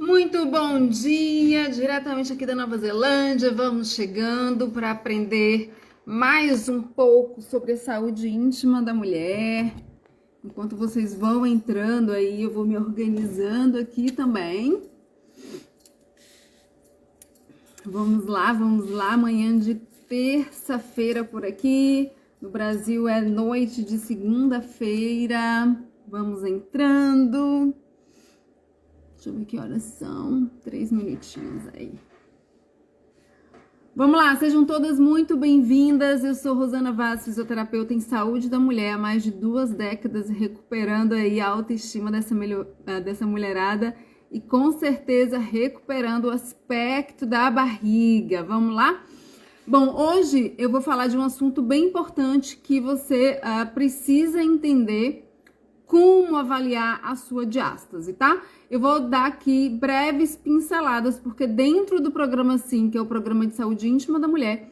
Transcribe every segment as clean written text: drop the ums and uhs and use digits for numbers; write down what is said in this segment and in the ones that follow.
Muito bom dia, diretamente aqui da Nova Zelândia. Vamos chegando para aprender mais um pouco sobre a saúde íntima da mulher. Enquanto vocês vão entrando aí, eu vou me organizando aqui também. Vamos lá. Amanhã de terça-feira por aqui. No Brasil é noite de segunda-feira. Vamos entrando. Deixa eu ver que horas são. 3 minutinhos aí. Vamos lá, sejam todas muito bem-vindas. Eu sou Rosana Vaz, fisioterapeuta em saúde da mulher há mais de 2 décadas, recuperando aí a autoestima dessa mulherada e com certeza recuperando o aspecto da barriga. Vamos lá? Bom, hoje eu vou falar de um assunto bem importante que você precisa entender como avaliar a sua diástase, tá? Eu vou dar aqui breves pinceladas, porque dentro do programa SIM, que é o Programa de Saúde Íntima da Mulher,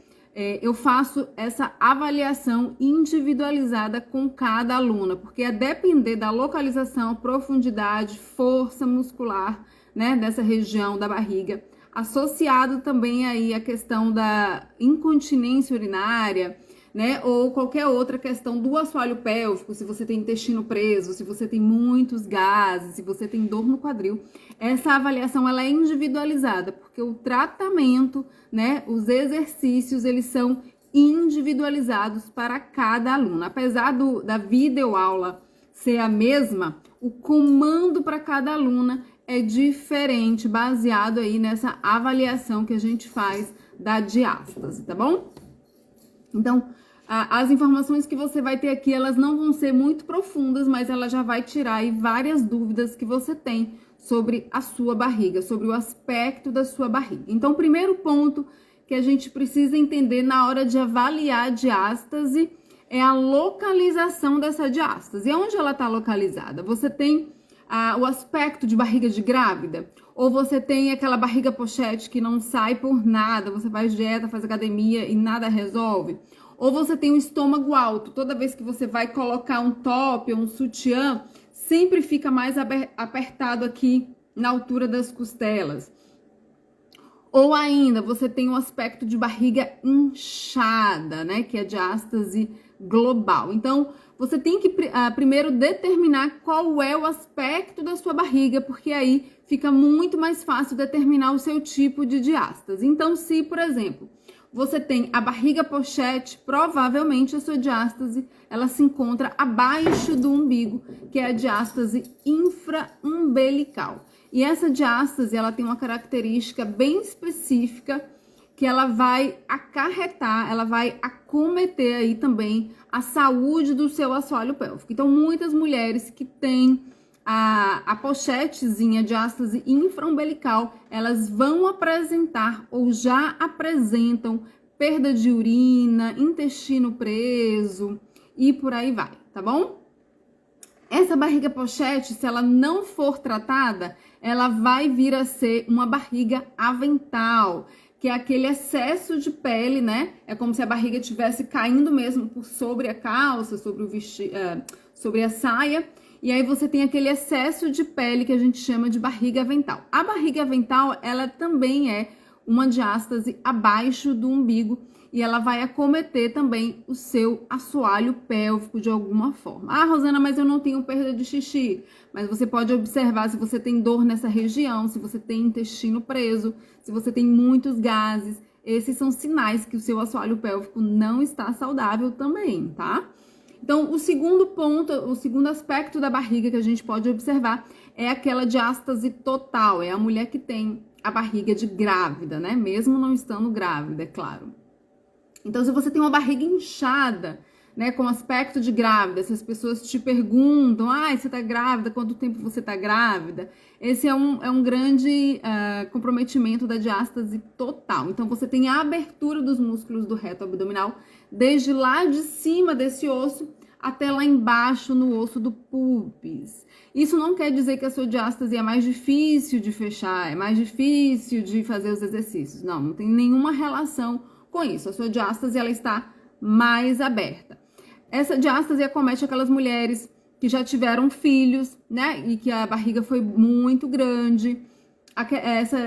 eu faço essa avaliação individualizada com cada aluna, porque a depender da localização, profundidade, força muscular, né, dessa região da barriga, associado também aí a questão da incontinência urinária, né, ou qualquer outra questão do assoalho pélvico, se você tem intestino preso, se você tem muitos gases, se você tem dor no quadril, essa avaliação ela é individualizada, porque o tratamento, né, os exercícios, eles são individualizados para cada aluno. Apesar da videoaula ser a mesma, o comando para cada aluna é diferente, baseado aí nessa avaliação que a gente faz da diástase, tá bom? Então, as informações que você vai ter aqui, elas não vão ser muito profundas, mas ela já vai tirar aí várias dúvidas que você tem sobre a sua barriga, sobre o aspecto da sua barriga. Então, o primeiro ponto que a gente precisa entender na hora de avaliar a diástase é a localização dessa diástase. E onde ela está localizada? Você tem o aspecto de barriga de grávida? Ou você tem aquela barriga pochete que não sai por nada, você faz dieta, faz academia e nada resolve? Ou você tem um estômago alto, toda vez que você vai colocar um top ou um sutiã, sempre fica mais apertado aqui na altura das costelas. Ou ainda, você tem um aspecto de barriga inchada, né, que é a diástase global. Então, você tem que primeiro determinar qual é o aspecto da sua barriga, porque aí fica muito mais fácil determinar o seu tipo de diástase. Então, se, por exemplo, você tem a barriga pochete, provavelmente a sua diástase, ela se encontra abaixo do umbigo, que é a diástase infraumbilical. E essa diástase, ela tem uma característica bem específica, que ela vai acarretar, ela vai acometer aí também a saúde do seu assoalho pélvico. Então, muitas mulheres que têm a pochetezinha, diástase infraumbilical, elas vão apresentar ou já apresentam perda de urina, intestino preso e por aí vai, tá bom? Essa barriga pochete, se ela não for tratada, ela vai vir a ser uma barriga avental, que é aquele excesso de pele, né? É como se a barriga estivesse caindo mesmo por sobre a calça, sobre o vestido, sobre a saia. E aí você tem aquele excesso de pele que a gente chama de barriga avental. A barriga avental, ela também é uma diástase abaixo do umbigo e ela vai acometer também o seu assoalho pélvico de alguma forma. Ah, Rosana, mas eu não tenho perda de xixi. Mas você pode observar se você tem dor nessa região, se você tem intestino preso, se você tem muitos gases. Esses são sinais que o seu assoalho pélvico não está saudável também, tá? Então, o segundo ponto, o segundo aspecto da barriga que a gente pode observar é aquela diástase total. É a mulher que tem a barriga de grávida, né? Mesmo não estando grávida, é claro. Então, se você tem uma barriga inchada, né, com aspecto de grávida, se as pessoas te perguntam, você tá grávida, quanto tempo você tá grávida? Esse é um grande comprometimento da diástase total. Então, você tem a abertura dos músculos do reto abdominal, desde lá de cima desse osso até lá embaixo no osso do pubis. Isso não quer dizer que a sua diástase é mais difícil de fechar, é mais difícil de fazer os exercícios. Não, não tem nenhuma relação com isso. A sua diástase, ela está mais aberta. Essa diástase acomete aquelas mulheres que já tiveram filhos, né? E que a barriga foi muito grande,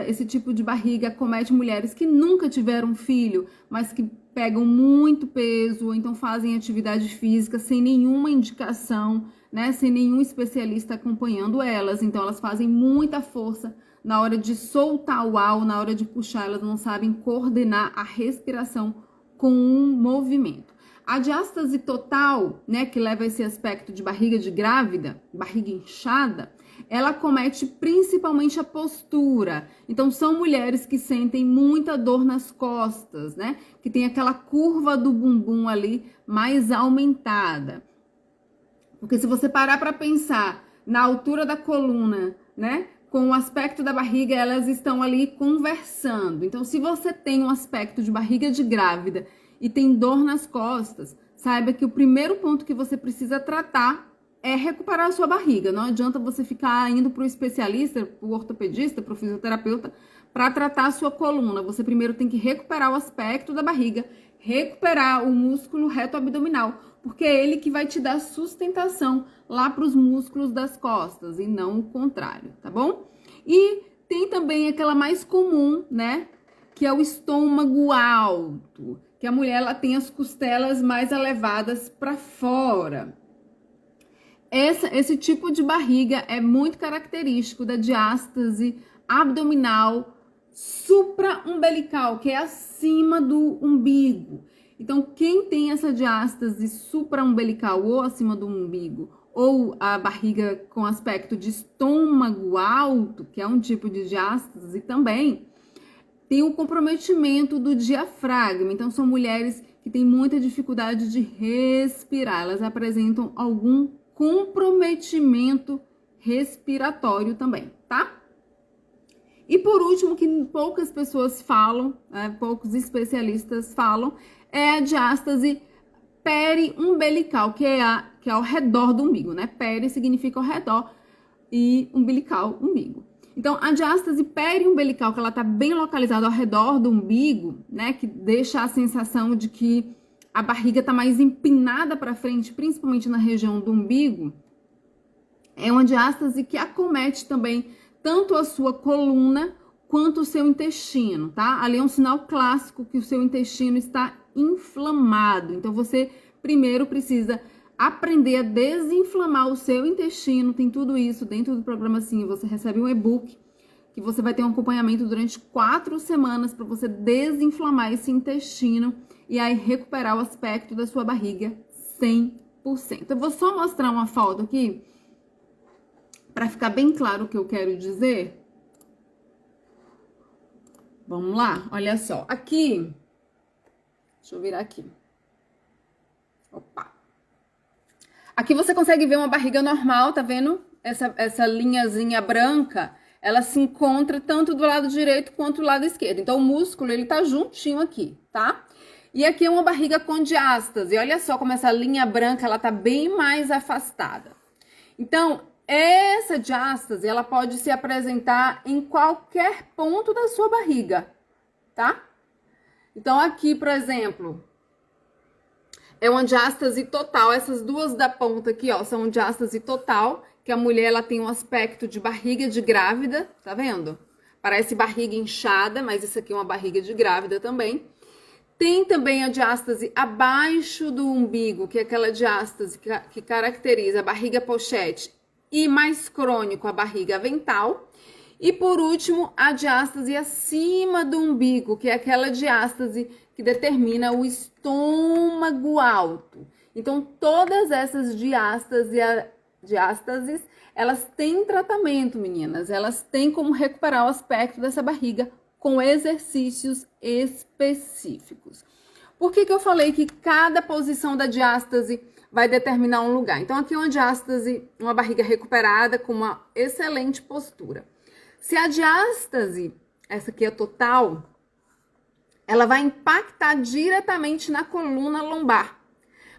esse tipo de barriga acomete mulheres que nunca tiveram filho, mas que pegam muito peso, ou então fazem atividade física sem nenhuma indicação, né? Sem nenhum especialista acompanhando elas. Então, elas fazem muita força na hora de soltar o ar, na hora de puxar, elas não sabem coordenar a respiração com um movimento. A diástase total, né, que leva a esse aspecto de barriga de grávida, barriga inchada, ela acomete principalmente a postura. Então, são mulheres que sentem muita dor nas costas, né? Que tem aquela curva do bumbum ali mais aumentada. Porque se você parar para pensar na altura da coluna, né? Com o aspecto da barriga, elas estão ali conversando. Então, se você tem um aspecto de barriga de grávida e tem dor nas costas, saiba que o primeiro ponto que você precisa tratar é recuperar a sua barriga. Não adianta você ficar indo para o especialista, para o ortopedista, para o fisioterapeuta, para tratar a sua coluna. Você primeiro tem que recuperar o aspecto da barriga, recuperar o músculo reto abdominal, porque é ele que vai te dar sustentação lá para os músculos das costas e não o contrário, tá bom? E tem também aquela mais comum, né? Que é o estômago alto, que a mulher ela tem as costelas mais elevadas para fora. Esse tipo de barriga é muito característico da diástase abdominal supraumbilical, que é acima do umbigo. Então, quem tem essa diástase supraumbilical ou acima do umbigo, ou a barriga com aspecto de estômago alto, que é um tipo de diástase também, tem o comprometimento do diafragma. Então, são mulheres que têm muita dificuldade de respirar, elas apresentam algum comprometimento respiratório também, tá? E por último, que poucas pessoas falam, poucos especialistas falam, é a diástase periumbilical, que é ao redor do umbigo, né? Peri significa ao redor e umbilical, umbigo. Então, a diástase periumbilical, que ela tá bem localizada ao redor do umbigo, né? Que deixa a sensação de que a barriga tá mais empinada para frente, principalmente na região do umbigo, é uma diástase que acomete também tanto a sua coluna quanto o seu intestino, tá? Ali é um sinal clássico que o seu intestino está inflamado. Então, você primeiro precisa aprender a desinflamar o seu intestino. Tem tudo isso dentro do programa Sim. Você recebe um e-book que você vai ter um acompanhamento durante 4 semanas para você desinflamar esse intestino e aí recuperar o aspecto da sua barriga 100%. Eu vou só mostrar uma foto aqui para ficar bem claro o que eu quero dizer. Vamos lá? Olha só. Aqui, deixa eu virar aqui. Opa. Aqui você consegue ver uma barriga normal, tá vendo? Essa linhazinha branca, ela se encontra tanto do lado direito quanto do lado esquerdo. Então, o músculo, ele tá juntinho aqui, tá? E aqui é uma barriga com diástase. Olha só como essa linha branca, ela tá bem mais afastada. Então, essa diástase, ela pode se apresentar em qualquer ponto da sua barriga, tá? Então, aqui, por exemplo, é uma diástase total. Essas duas da ponta aqui, ó, são diástase total, que a mulher, ela tem um aspecto de barriga de grávida, tá vendo? Parece barriga inchada, mas isso aqui é uma barriga de grávida também. Tem também a diástase abaixo do umbigo, que é aquela diástase que caracteriza a barriga pochete e mais crônico a barriga avental. E por último, a diástase acima do umbigo, que é aquela diástase que determina o estômago alto. Então, todas essas diástases, elas têm tratamento, meninas. Elas têm como recuperar o aspecto dessa barriga com exercícios específicos. Por que eu falei que cada posição da diástase vai determinar um lugar? Então, aqui é uma diástase, uma barriga recuperada com uma excelente postura. Se a diástase, essa aqui é total, ela vai impactar diretamente na coluna lombar.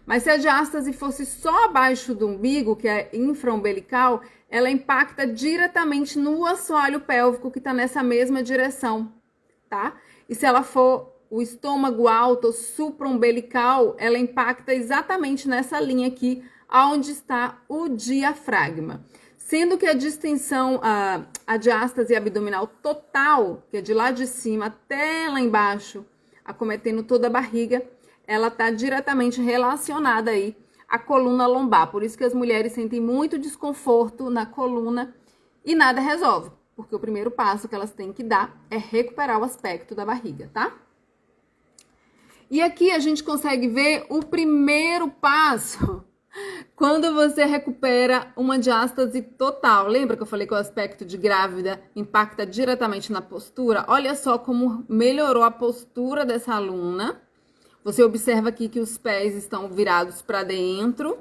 Mas se a diástase fosse só abaixo do umbigo, que é infraumbilical, ela impacta diretamente no assoalho pélvico, que está nessa mesma direção, tá? E se ela for o estômago alto, supraumbilical, ela impacta exatamente nessa linha aqui, onde está o diafragma. Sendo que a distensão, a diástase abdominal total, que é de lá de cima até lá embaixo, acometendo toda a barriga, ela está diretamente relacionada aí à coluna lombar. Por isso que as mulheres sentem muito desconforto na coluna e nada resolve, porque o primeiro passo que elas têm que dar é recuperar o aspecto da barriga, tá? E aqui a gente consegue ver o primeiro passo quando você recupera uma diástase total. Lembra que eu falei que o aspecto de grávida impacta diretamente na postura? Olha só como melhorou a postura dessa aluna. Você observa aqui que os pés estão virados para dentro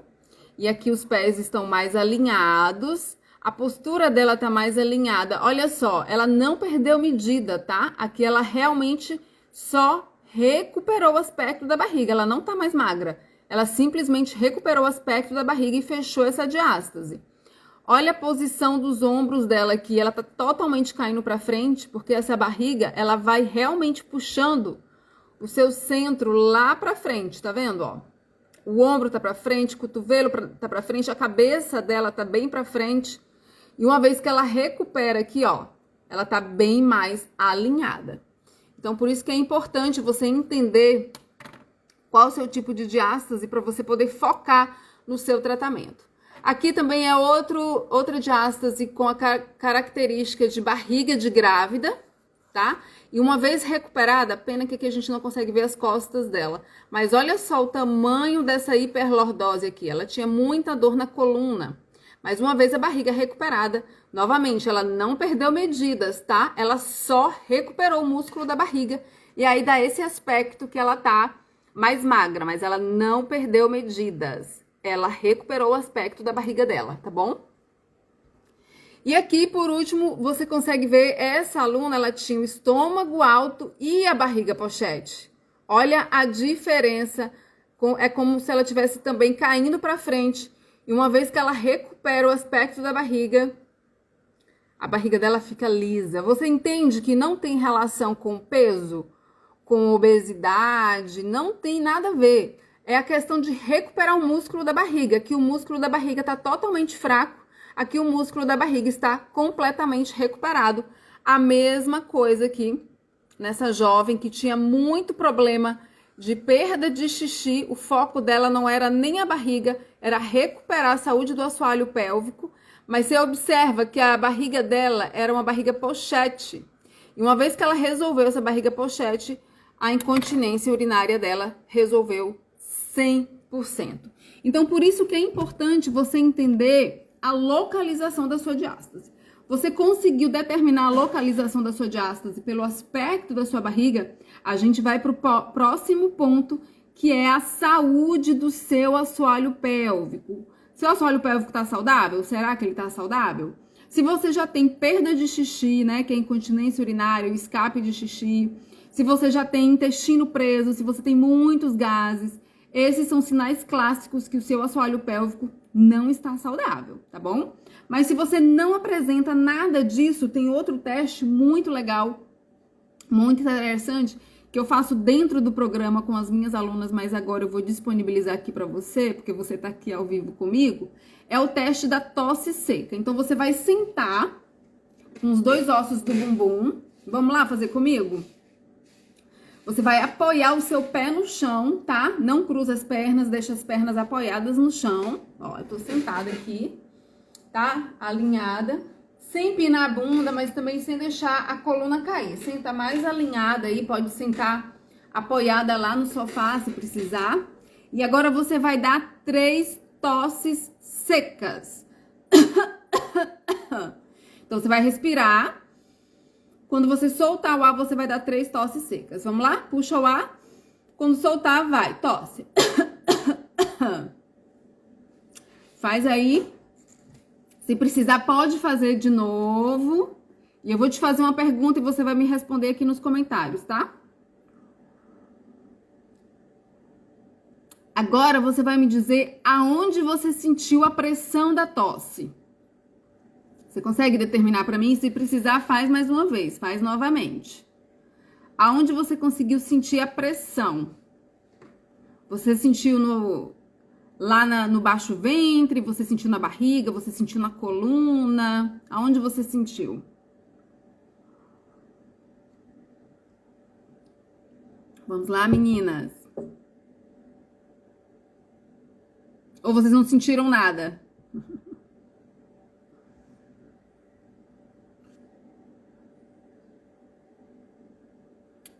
e aqui os pés estão mais alinhados. A postura dela tá mais alinhada. Olha só, ela não perdeu medida, tá? Aqui ela realmente só recuperou o aspecto da barriga. Ela não tá mais magra. Ela simplesmente recuperou o aspecto da barriga e fechou essa diástase. Olha a posição dos ombros dela aqui. Ela tá totalmente caindo para frente, porque essa barriga, ela vai realmente puxando o seu centro lá para frente, tá vendo, ó? O ombro tá para frente, o cotovelo tá para frente, a cabeça dela tá bem para frente. E uma vez que ela recupera aqui, ó, ela tá bem mais alinhada. Então, por isso que é importante você entender qual o seu tipo de diástase para você poder focar no seu tratamento. Aqui também é outra diástase com a característica de barriga de grávida, tá? E uma vez recuperada, pena que aqui a gente não consegue ver as costas dela, mas olha só o tamanho dessa hiperlordose aqui. Ela tinha muita dor na coluna, mas uma vez a barriga recuperada, novamente, ela não perdeu medidas, tá? Ela só recuperou o músculo da barriga e aí dá esse aspecto que ela tá mais magra, mas ela não perdeu medidas. Ela recuperou o aspecto da barriga dela, tá bom? E aqui, por último, você consegue ver essa aluna, ela tinha o estômago alto e a barriga pochete. Olha a diferença, é como se ela estivesse também caindo para frente. E uma vez que ela recupera o aspecto da barriga, a barriga dela fica lisa. Você entende que não tem relação com peso, com obesidade, não tem nada a ver. É a questão de recuperar o músculo da barriga, que o músculo da barriga está totalmente fraco, aqui o músculo da barriga está completamente recuperado. A mesma coisa aqui nessa jovem que tinha muito problema de perda de xixi, o foco dela não era nem a barriga, era recuperar a saúde do assoalho pélvico, mas você observa que a barriga dela era uma barriga pochete. E uma vez que ela resolveu essa barriga pochete, a incontinência urinária dela resolveu 100%. Então, por isso que é importante você entender a localização da sua diástase. Você conseguiu determinar a localização da sua diástase pelo aspecto da sua barriga, a gente vai para o próximo ponto, que é a saúde do seu assoalho pélvico. Seu assoalho pélvico está saudável? Será que ele está saudável? Se você já tem perda de xixi, né, que é incontinência urinária, o escape de xixi, se você já tem intestino preso, se você tem muitos gases, esses são sinais clássicos que o seu assoalho pélvico não está saudável, tá bom? Mas se você não apresenta nada disso, tem outro teste muito legal, muito interessante, que eu faço dentro do programa com as minhas alunas, mas agora eu vou disponibilizar aqui para você, porque você tá aqui ao vivo comigo, é o teste da tosse seca. Então você vai sentar com os dois ossos do bumbum, vamos lá fazer comigo? Você vai apoiar o seu pé no chão, tá? Não cruza as pernas, deixa as pernas apoiadas no chão. Ó, eu tô sentada aqui, tá? Alinhada. Sem pinar a bunda, mas também sem deixar a coluna cair. Senta mais alinhada aí, pode sentar apoiada lá no sofá, se precisar. E agora você vai dar 3 tosses secas. Então, você vai respirar. Quando você soltar o ar, você vai dar 3 tosses secas. Vamos lá? Puxa o ar. Quando soltar, vai. Tosse. Faz aí. Se precisar, pode fazer de novo. E eu vou te fazer uma pergunta e você vai me responder aqui nos comentários, tá? Agora, você vai me dizer aonde você sentiu a pressão da tosse. Você consegue determinar para mim? Se precisar, faz mais uma vez, faz novamente. Aonde você conseguiu sentir a pressão? Você sentiu Lá no baixo ventre, você sentiu na barriga, você sentiu na coluna? Aonde você sentiu? Vamos lá, meninas. Ou vocês não sentiram nada?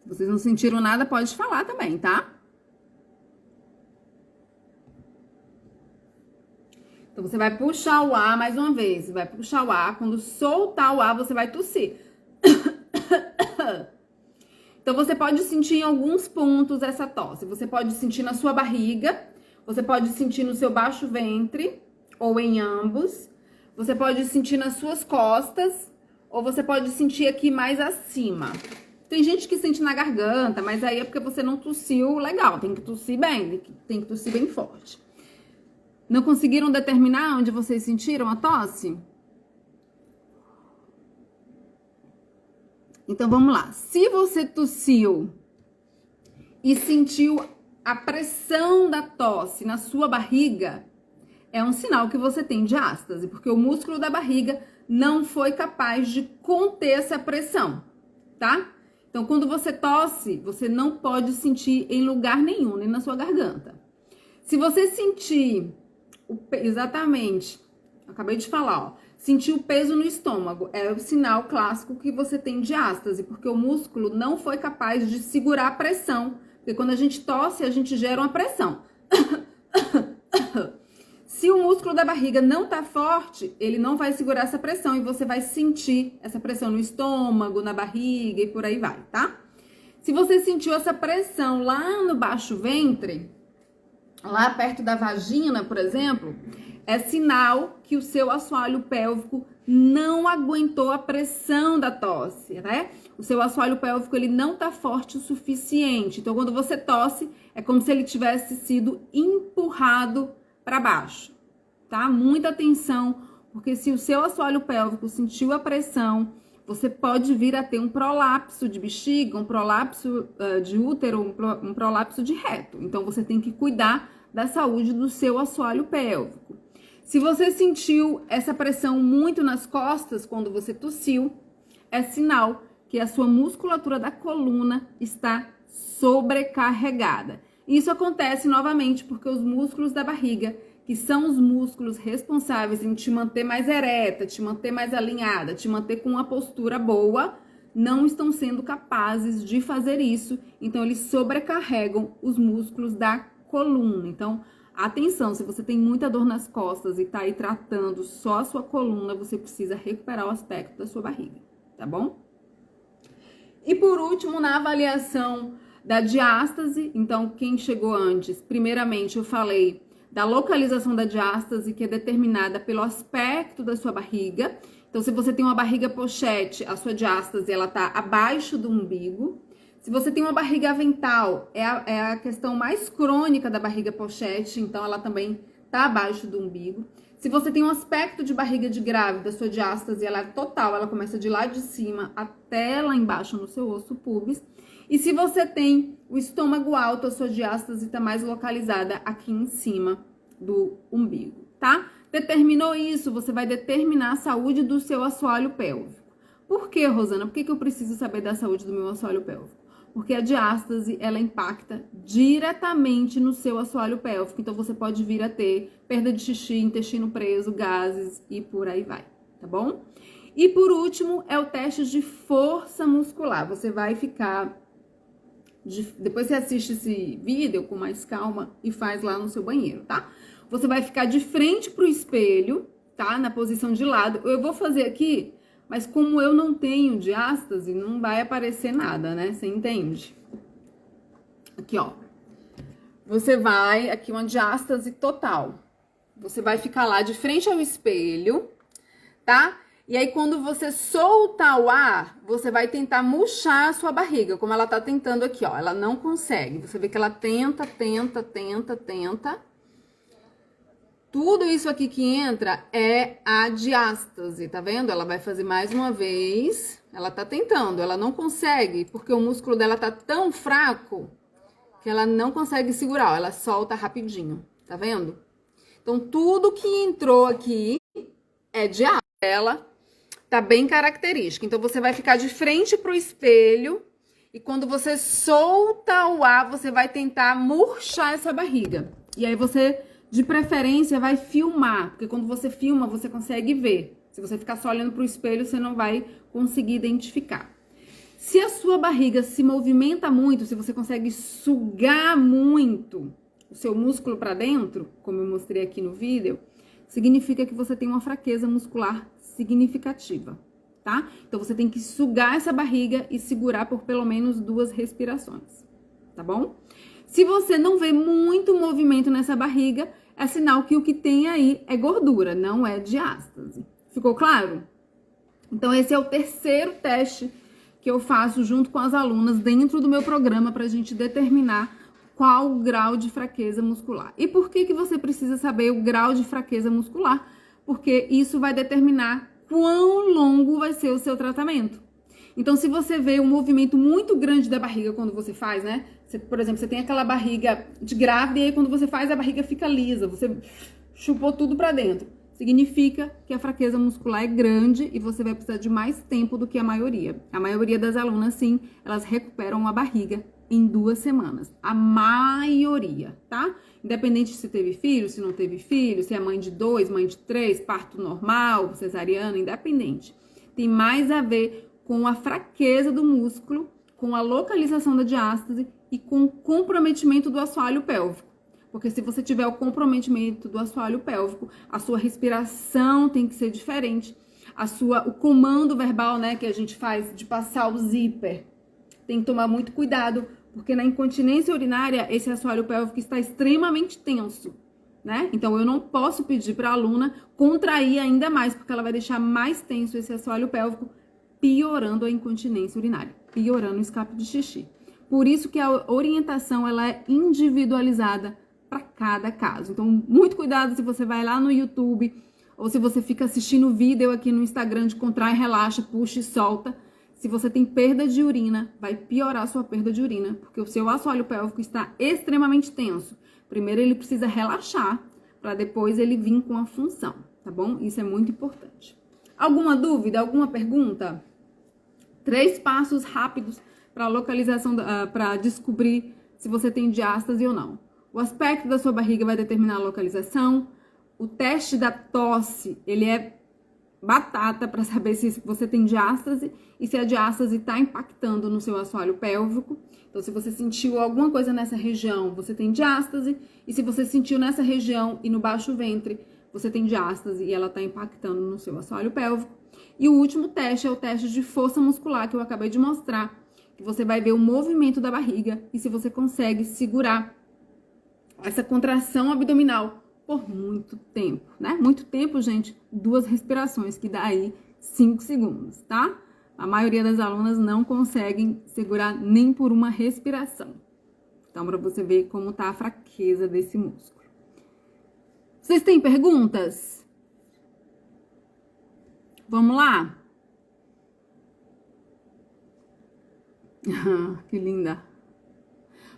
Se vocês não sentiram nada, pode falar também, tá? Então, você vai puxar o ar mais uma vez. Você vai puxar o ar. Quando soltar o ar, você vai tossir. Então, você pode sentir em alguns pontos essa tosse. Você pode sentir na sua barriga. Você pode sentir no seu baixo ventre. Ou em ambos. Você pode sentir nas suas costas. Ou você pode sentir aqui mais acima. Tem gente que sente na garganta, mas aí é porque você não tossiu legal. Tem que tossir bem. Tem que tossir bem forte. Não conseguiram determinar onde vocês sentiram a tosse? Então, vamos lá. Se você tossiu e sentiu a pressão da tosse na sua barriga, é um sinal que você tem diástase, porque o músculo da barriga não foi capaz de conter essa pressão, tá? Então, quando você tosse, você não pode sentir em lugar nenhum, nem na sua garganta. Se você sentir exatamente, acabei de falar, ó, sentir o peso no estômago é o sinal clássico que você tem diástase, porque o músculo não foi capaz de segurar a pressão, porque quando a gente tosse, a gente gera uma pressão. Se o músculo da barriga não tá forte, ele não vai segurar essa pressão e você vai sentir essa pressão no estômago, na barriga e por aí vai, tá? Se você sentiu essa pressão lá no baixo ventre, lá perto da vagina, por exemplo, é sinal que o seu assoalho pélvico não aguentou a pressão da tosse, né? O seu assoalho pélvico, ele não tá forte o suficiente. Então, quando você tosse, é como se ele tivesse sido empurrado para baixo, tá? Muita atenção, porque se o seu assoalho pélvico sentiu a pressão, você pode vir a ter um prolapso de bexiga, um prolapso de útero, um prolapso de reto. Então, você tem que cuidar da saúde do seu assoalho pélvico. Se você sentiu essa pressão muito nas costas quando você tossiu, é sinal que a sua musculatura da coluna está sobrecarregada. Isso acontece novamente porque os músculos da barriga, que são os músculos responsáveis em te manter mais ereta, te manter mais alinhada, te manter com uma postura boa, não estão sendo capazes de fazer isso. Então, eles sobrecarregam os músculos da coluna. Então, atenção, se você tem muita dor nas costas e tá aí tratando só a sua coluna, você precisa recuperar o aspecto da sua barriga, tá bom? E por último, na avaliação da diástase, então quem chegou antes, primeiramente eu falei da localização da diástase, que é determinada pelo aspecto da sua barriga. Então, se você tem uma barriga pochete, a sua diástase ela tá abaixo do umbigo. Se você tem uma barriga avental, é a questão mais crônica da barriga pochete, então ela também tá abaixo do umbigo. Se você tem um aspecto de barriga de grávida, a sua diástase ela é total, ela começa de lá de cima até lá embaixo no seu osso pubis. E se você tem o estômago alto, a sua diástase está mais localizada aqui em cima do umbigo, tá? Determinou isso, você vai determinar a saúde do seu assoalho pélvico. Por que, Rosana? Por que eu preciso saber da saúde do meu assoalho pélvico? Porque a diástase, ela impacta diretamente no seu assoalho pélvico. Então, você pode vir a ter perda de xixi, intestino preso, gases e por aí vai, tá bom? E por último, é o teste de força muscular. Você vai ficar... Depois você assiste esse vídeo com mais calma e faz lá no seu banheiro, tá? Você vai ficar de frente pro espelho, tá? Na posição de lado. Eu vou fazer aqui, mas como eu não tenho diástase, não vai aparecer nada, né? Você entende? Aqui, ó. Você vai... Aqui uma diástase total. Você vai ficar lá de frente ao espelho, tá? E aí, quando você soltar o ar, você vai tentar murchar a sua barriga, como ela tá tentando aqui, ó. Ela não consegue. Você vê que ela tenta. Tudo isso aqui que entra é a diástase, tá vendo? Ela vai fazer mais uma vez. Ela tá tentando, ela não consegue, porque o músculo dela tá tão fraco que ela não consegue segurar, ó. Ela solta rapidinho, tá vendo? Então, tudo que entrou aqui é diástase. Ela tá bem característica. Então, você vai ficar de frente pro espelho e quando você solta o ar, você vai tentar murchar essa barriga. E aí você, de preferência, vai filmar, porque quando você filma, você consegue ver. Se você ficar só olhando pro espelho, você não vai conseguir identificar. Se a sua barriga se movimenta muito, se você consegue sugar muito o seu músculo para dentro, como eu mostrei aqui no vídeo, significa que você tem uma fraqueza muscular significativa, tá? Então você tem que sugar essa barriga e segurar por pelo menos 2 respirações, tá bom? Se você não vê muito movimento nessa barriga, é sinal que o que tem aí é gordura, não é diástase. Ficou claro? Então esse é o terceiro teste que eu faço junto com as alunas dentro do meu programa para a gente determinar qual o grau de fraqueza muscular. E por que você precisa saber o grau de fraqueza muscular? Porque isso vai determinar quão longo vai ser o seu tratamento. Então, se você vê um movimento muito grande da barriga quando você faz, né? Por exemplo, você tem aquela barriga de grávida e aí quando você faz a barriga fica lisa, você chupou tudo para dentro. Significa que a fraqueza muscular é grande e você vai precisar de mais tempo do que a maioria. A maioria das alunas, sim, elas recuperam a barriga em 2 semanas. A maioria, tá? Independente se teve filho, se não teve filho, se é mãe de 2, mãe de 3, parto normal, cesariana, independente. Tem mais a ver com a fraqueza do músculo, com a localização da diástase e com o comprometimento do assoalho pélvico. Porque se você tiver o comprometimento do assoalho pélvico, a sua respiração tem que ser diferente. O comando verbal, né, que a gente faz de passar o zíper, tem que tomar muito cuidado, porque na incontinência urinária, esse assoalho pélvico está extremamente tenso, né? Então, eu não posso pedir para a aluna contrair ainda mais, porque ela vai deixar mais tenso esse assoalho pélvico, piorando a incontinência urinária, piorando o escape de xixi. Por isso que a orientação, ela é individualizada para cada caso. Então, muito cuidado se você vai lá no YouTube ou se você fica assistindo vídeo aqui no Instagram de contrai, relaxa, puxa e solta. Se você tem perda de urina, vai piorar a sua perda de urina, porque o seu assoalho pélvico está extremamente tenso. Primeiro ele precisa relaxar para depois ele vir com a função, tá bom? Isso é muito importante. Alguma dúvida, alguma pergunta? 3 passos rápidos para localização, para descobrir se você tem diástase ou não. O aspecto da sua barriga vai determinar a localização. O teste da tosse, ele é batata para saber se você tem diástase e se a diástase está impactando no seu assoalho pélvico. Então, se você sentiu alguma coisa nessa região, você tem diástase. E se você sentiu nessa região e no baixo ventre, você tem diástase e ela está impactando no seu assoalho pélvico. E o último teste é o teste de força muscular que eu acabei de mostrar, que você vai ver o movimento da barriga e se você consegue segurar essa contração abdominal por muito tempo, né? Muito tempo, gente, 2 respirações, que dá aí 5 segundos, tá? A maioria das alunas não conseguem segurar nem por uma respiração. Então, para você ver como tá a fraqueza desse músculo. Vocês têm perguntas? Vamos lá? Que linda!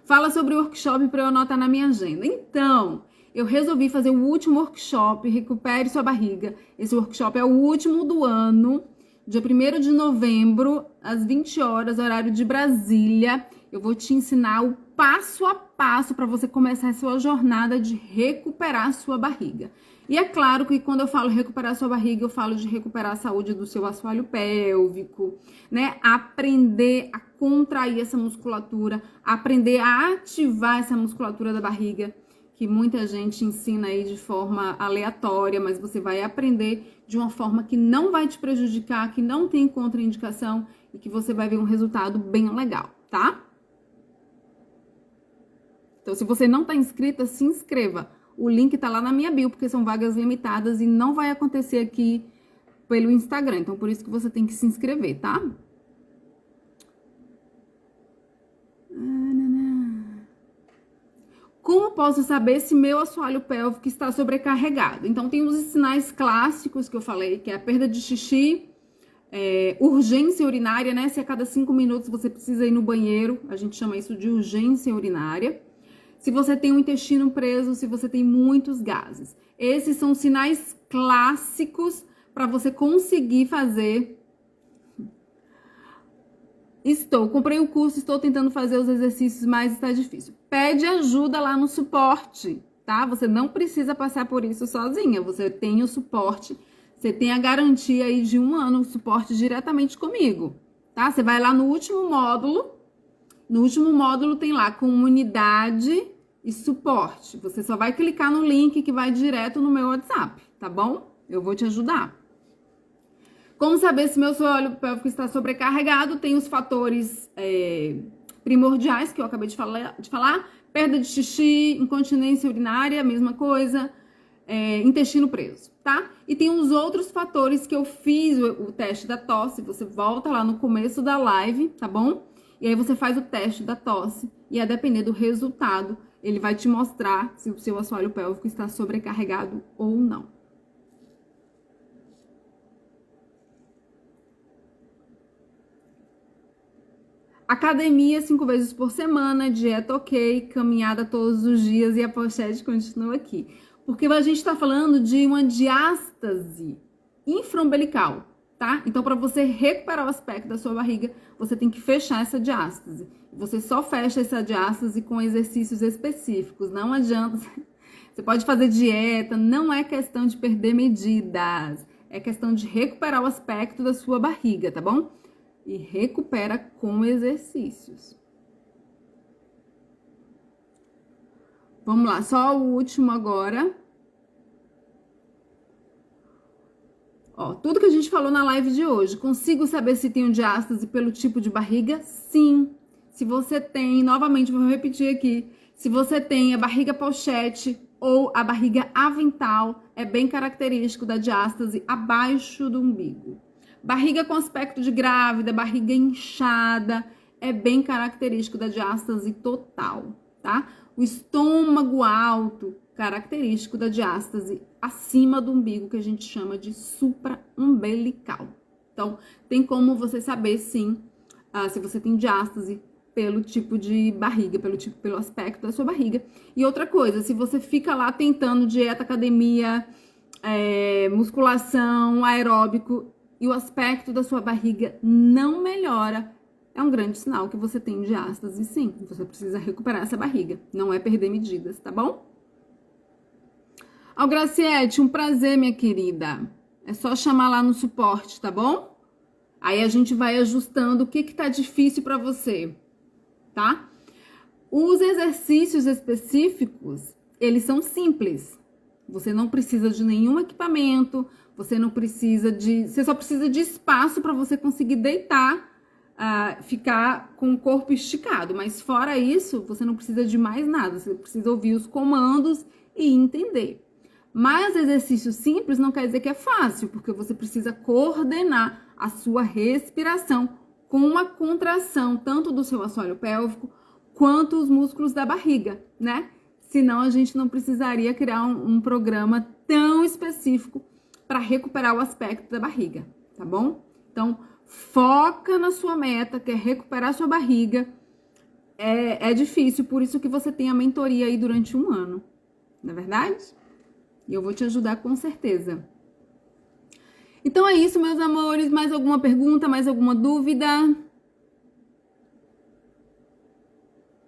Fala sobre o workshop para eu anotar na minha agenda. Então, eu resolvi fazer o último workshop, Recupere Sua Barriga. Esse workshop é o último do ano, dia 1º de novembro, às 20 horas, horário de Brasília. Eu vou te ensinar o passo a passo para você começar a sua jornada de recuperar a sua barriga. E é claro que quando eu falo recuperar a sua barriga, eu falo de recuperar a saúde do seu assoalho pélvico, né? Aprender a contrair essa musculatura, aprender a ativar essa musculatura da barriga, que muita gente ensina aí de forma aleatória, mas você vai aprender de uma forma que não vai te prejudicar, que não tem contraindicação e que você vai ver um resultado bem legal, tá? Então, se você não tá inscrita, se inscreva. O link tá lá na minha bio, porque são vagas limitadas e não vai acontecer aqui pelo Instagram. Então, por isso que você tem que se inscrever, tá? Como posso saber se meu assoalho pélvico está sobrecarregado? Então, tem os sinais clássicos que eu falei, que é a perda de xixi, urgência urinária, né? Se a cada 5 minutos você precisa ir no banheiro, a gente chama isso de urgência urinária. se você tem o intestino preso, se você tem muitos gases. Esses são sinais clássicos para você conseguir fazer. Comprei o curso, estou tentando fazer os exercícios, mas está difícil. Pede ajuda lá no suporte, tá? Você não precisa passar por isso sozinha. Você tem o suporte, você tem a garantia aí de 1 ano de suporte diretamente comigo, tá? Você vai lá no último módulo. No último módulo tem lá comunidade e suporte. Você só vai clicar no link que vai direto no meu WhatsApp, tá bom? Eu vou te ajudar. Como saber se meu assoalho pélvico está sobrecarregado? Tem os fatores primordiais que eu acabei de falar. Perda de xixi, incontinência urinária, mesma coisa. Intestino preso, tá? E tem os outros fatores que eu fiz o teste da tosse. Você volta lá no começo da live, tá bom? E aí você faz o teste da tosse. E a depender do resultado, ele vai te mostrar se o seu assoalho pélvico está sobrecarregado ou não. Academia 5 vezes por semana, dieta ok, caminhada todos os dias e a pochete continua aqui. Porque a gente está falando de uma diástase infraumbilical, tá? Então, para você recuperar o aspecto da sua barriga, você tem que fechar essa diástase. Você só fecha essa diástase com exercícios específicos. Não adianta. Você pode fazer dieta, não é questão de perder medidas. É questão de recuperar o aspecto da sua barriga, tá bom? E recupera com exercícios. Vamos lá, só o último agora. Ó, tudo que a gente falou na live de hoje. Consigo saber se tenho diástase pelo tipo de barriga? Sim. Se você tem, novamente, vou repetir aqui. Se você tem a barriga pochete ou a barriga avental, é bem característico da diástase abaixo do umbigo. Barriga com aspecto de grávida, barriga inchada, é bem característico da diástase total, tá? O estômago alto, característico da diástase acima do umbigo, que a gente chama de supraumbilical. Então, tem como você saber, sim, se você tem diástase pelo tipo de barriga, pelo aspecto da sua barriga. E outra coisa, se você fica lá tentando dieta, academia, musculação, aeróbico, e o aspecto da sua barriga não melhora, é um grande sinal que você tem diástase, sim. Você precisa recuperar essa barriga, não é perder medidas, tá bom? Graciete, um prazer, minha querida. É só chamar lá no suporte, tá bom? Aí a gente vai ajustando o que tá difícil pra você, tá? Os exercícios específicos, eles são simples. Você não precisa de nenhum equipamento, você só precisa de espaço para você conseguir deitar, ficar com o corpo esticado. Mas fora isso, você não precisa de mais nada. Você precisa ouvir os comandos e entender. Mas exercício simples não quer dizer que é fácil, porque você precisa coordenar a sua respiração com a contração tanto do seu assoalho pélvico quanto os músculos da barriga, né? Senão a gente não precisaria criar um programa tão específico para recuperar o aspecto da barriga, tá bom? Então, foca na sua meta, que é recuperar a sua barriga. É difícil, por isso que você tem a mentoria aí durante 1 ano, não é verdade? E eu vou te ajudar com certeza. Então é isso, meus amores. Mais alguma pergunta, mais alguma dúvida?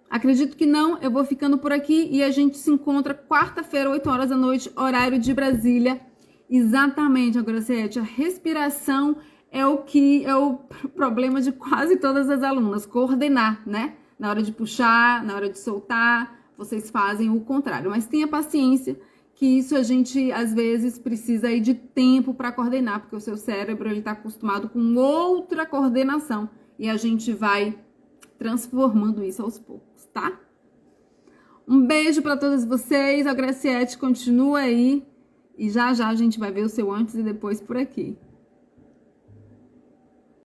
Acredito que não, eu vou ficando por aqui e a gente se encontra quarta-feira, 8 horas da noite, horário de Brasília. Exatamente, Graciete, a respiração é o problema de quase todas as alunas, coordenar, né? Na hora de puxar, na hora de soltar, vocês fazem o contrário. Mas tenha paciência, que isso a gente, às vezes, precisa aí de tempo para coordenar, porque o seu cérebro, ele tá acostumado com outra coordenação e a gente vai transformando isso aos poucos, tá? Um beijo para todas vocês, a Graciete continua aí. E já já a gente vai ver o seu antes e depois por aqui.